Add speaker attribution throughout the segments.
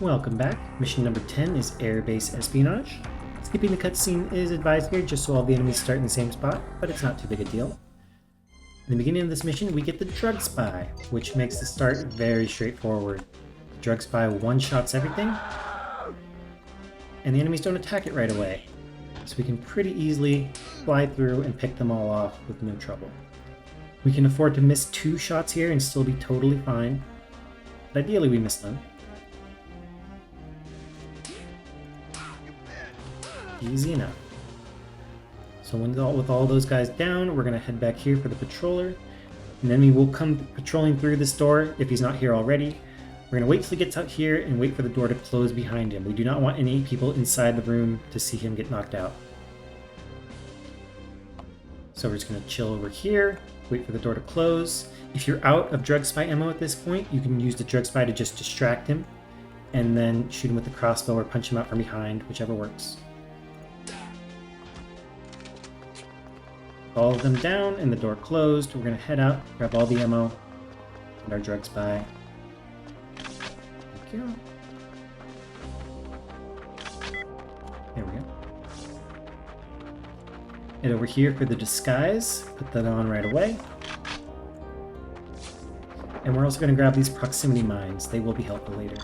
Speaker 1: Welcome back. Mission number 10 is Base Espionage. Skipping the cutscene is advised here just so all the enemies start in the same spot, but it's not too big a deal. In the beginning of this mission, we get the DrugSpy, which makes the start very straightforward. DrugSpy one-shots everything, and the enemies don't attack it right away, so we can pretty easily fly through and pick them all off with no trouble. We can afford to miss 2 shots here and still be totally fine, but ideally we miss none. Easy enough. So with all those guys down, we're going to head back here for the patroller, and then we will come patrolling through this door if he's not here already. We're going to wait till he gets out here and wait for the door to close behind him. We do not want any people inside the room to see him get knocked out. So we're just going to chill over here, wait for the door to close. If you're out of DrugSpy ammo at this point, you can use the DrugSpy to just distract him, and then shoot him with the crossbow or punch him out from behind, whichever works. All of them down and the door closed. We're going to head out, grab all the ammo, and our DrugSpy. Thank you. There we go. Head over here for the disguise. Put that on right away. And we're also going to grab these proximity mines. They will be helpful later.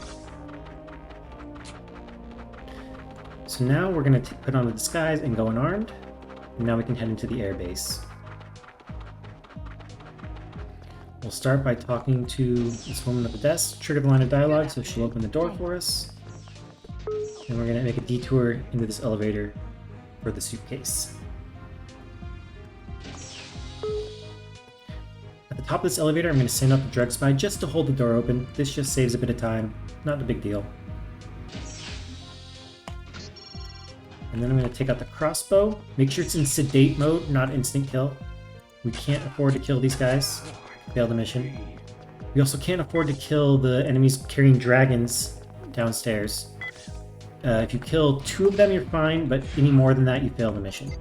Speaker 1: So now we're going to put on the disguise and go unarmed. And now we can head into the airbase. We'll start by talking to this woman at the desk, trigger the line of dialogue so she'll open the door for us. And we're going to make a detour into this elevator for the suitcase. At the top of this elevator, I'm going to send up the DrugSpy just to hold the door open. This just saves a bit of time, not a big deal. And then I'm going to take out the crossbow. Make sure it's in sedate mode, not instant kill. We can't afford to kill these guys. Fail the mission. We also can't afford to kill the enemies carrying dragons downstairs. If you kill 2 of them, you're fine, but any more than that, you fail the mission.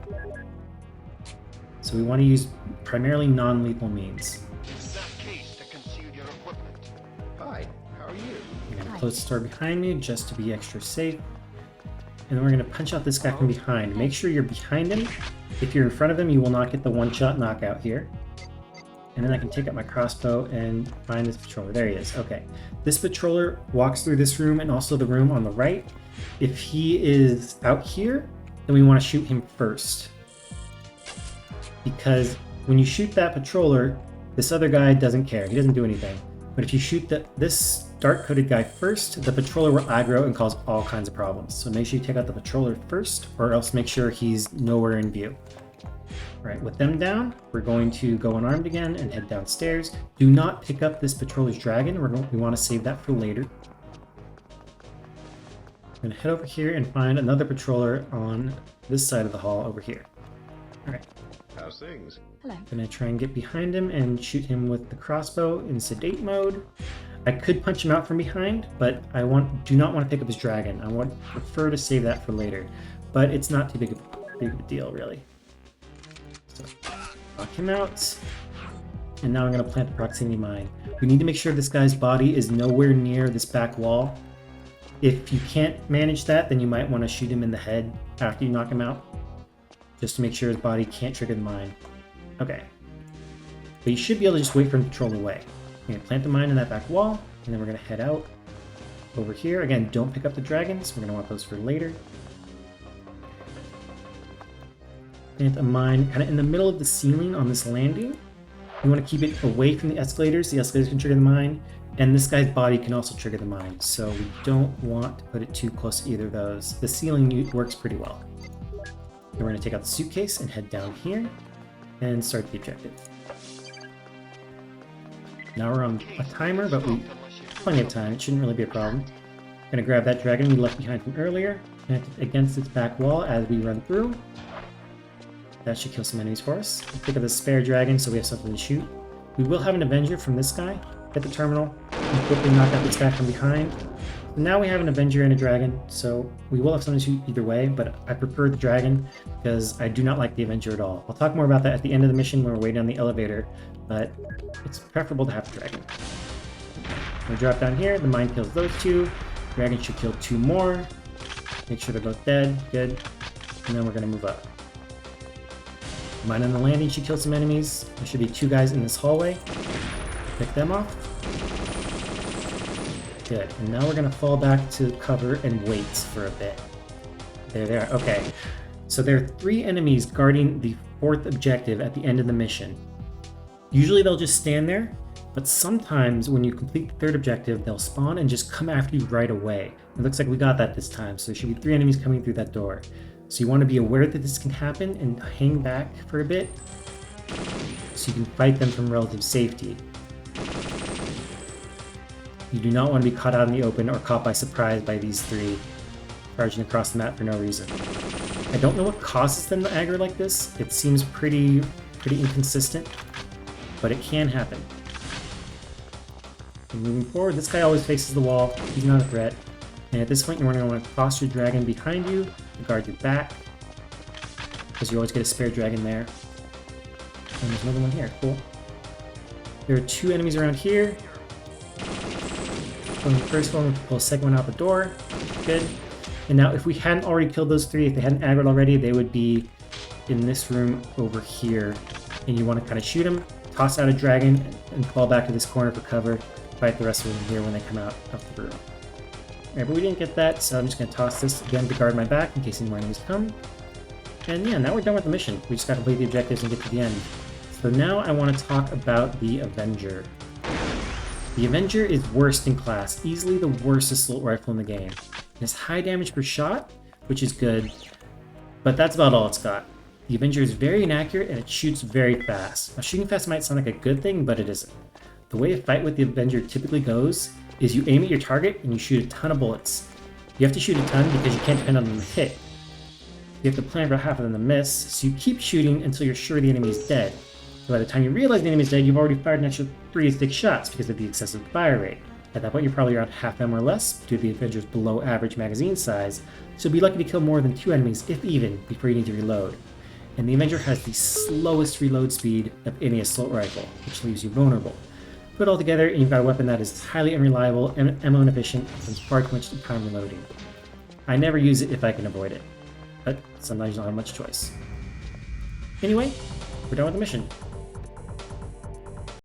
Speaker 1: So we want to use primarily non-lethal means.
Speaker 2: Hi, how are you?
Speaker 1: I'm going to close the door behind me just to be extra safe. And then we're going to punch out this guy from behind. Make sure you're behind him. If you're in front of him, you will not get the one-shot knockout here. And then I can take out my crossbow and find this patroller. There he is. Okay. This patroller walks through this room and also the room on the right. If he is out here, then we want to shoot him first. Because when you shoot that patroller, this other guy doesn't care. He doesn't do anything. But if you shoot this dark-coated guy first, the patroller will aggro and cause all kinds of problems. So make sure you take out the patroller first, or else make sure he's nowhere in view. Alright, with them down, we're going to go unarmed again and head downstairs. Do not pick up this patroller's dragon. We want to save that for later. I'm going to head over here and find another patroller on this side of the hall over here. Alright.
Speaker 2: How's things?
Speaker 3: Hello.
Speaker 1: I'm going to try and get behind him and shoot him with the crossbow in sedate mode. I could punch him out from behind, but I do not want to pick up his dragon. I prefer to save that for later, but it's not too big of a deal, really. So, knock him out, and now I'm going to plant the proximity mine. We need to make sure this guy's body is nowhere near this back wall. If you can't manage that, then you might want to shoot him in the head after you knock him out, just to make sure his body can't trigger the mine. Okay. But you should be able to just wait for him to troll away. We're going to plant the mine in that back wall, and then we're going to head out over here. Again, don't pick up the dragons. We're going to want those for later. Plant a mine kind of in the middle of the ceiling on this landing. You want to keep it away from the escalators. The escalators can trigger the mine, and this guy's body can also trigger the mine. So we don't want to put it too close to either of those. The ceiling works pretty well. Then we're going to take out the suitcase and head down here and start the objective. Now we're on a timer, but we plenty of time. It shouldn't really be a problem. I'm going to grab that dragon we left behind from earlier, plant it against its back wall as we run through. That should kill some enemies for us. We'll pick up the spare dragon so we have something to shoot. We will have an Avenger from this guy. Hit the terminal and quickly knock out this guy from behind. And now we have an Avenger and a dragon, so we will have something to shoot either way, but I prefer the dragon because I do not like the Avenger at all. I'll talk more about that at the end of the mission when we're waiting on the elevator, but it's preferable to have the dragon. We drop down here, the mine kills those two, Dragon should kill 2 more. Make sure they're both dead. Good. And then we're going to move up. Mine on the landing should kill some enemies. There should be 2 guys in this hallway. Pick them off. Good. And now we're going to fall back to cover and wait for a bit. There they are. Okay. So there are 3 enemies guarding the 4th objective at the end of the mission. Usually they'll just stand there, but sometimes when you complete the 3rd objective, they'll spawn and just come after you right away. It looks like we got that this time, so there should be 3 enemies coming through that door. So you want to be aware that this can happen and hang back for a bit so you can fight them from relative safety. You do not want to be caught out in the open or caught by surprise by these 3 charging across the map for no reason. I don't know what causes them to aggro like this. It seems pretty inconsistent, but it can happen. And moving forward, this guy always faces the wall. He's not a threat. And at this point, you're going to want to toss your dragon behind you to guard your back, because you always get a spare dragon there. And there's another one here. Cool. There are 2 enemies around here. From the first one, we can pull the second one out the door. Good. And now, if we hadn't already killed those 3, if they hadn't aggroed already, they would be in this room over here. And you want to kind of shoot them, toss out a dragon, and fall back to this corner for cover. Fight the rest of them here when they come out of the room. Alright, but we didn't get that, so I'm just going to toss this again to guard my back in case any more enemies come. And yeah, now we're done with the mission. We just got to complete the objectives and get to the end. So now I want to talk about the Avenger. The Avenger is worst in class, easily the worst assault rifle in the game. It has high damage per shot, which is good, but that's about all it's got. The Avenger is very inaccurate and it shoots very fast. Now, shooting fast might sound like a good thing, but it isn't. The way a fight with the Avenger typically goes is you aim at your target and you shoot a ton of bullets. You have to shoot a ton because you can't depend on them to hit. You have to plan for half of them to miss, so you keep shooting until you're sure the enemy is dead. So by the time you realize the enemy is dead, you've already fired an extra 3 to 6 shots because of the excessive fire rate. At that point, you're probably around half them or less due to the Avenger's below average magazine size, so be lucky to kill more than 2 enemies, if even, before you need to reload. And the Avenger has the slowest reload speed of any assault rifle, which leaves you vulnerable. Put it all together, and you've got a weapon that is highly unreliable, ammo inefficient, and spends far too much time reloading. I never use it if I can avoid it, but sometimes you don't have much choice. Anyway, we're done with the mission.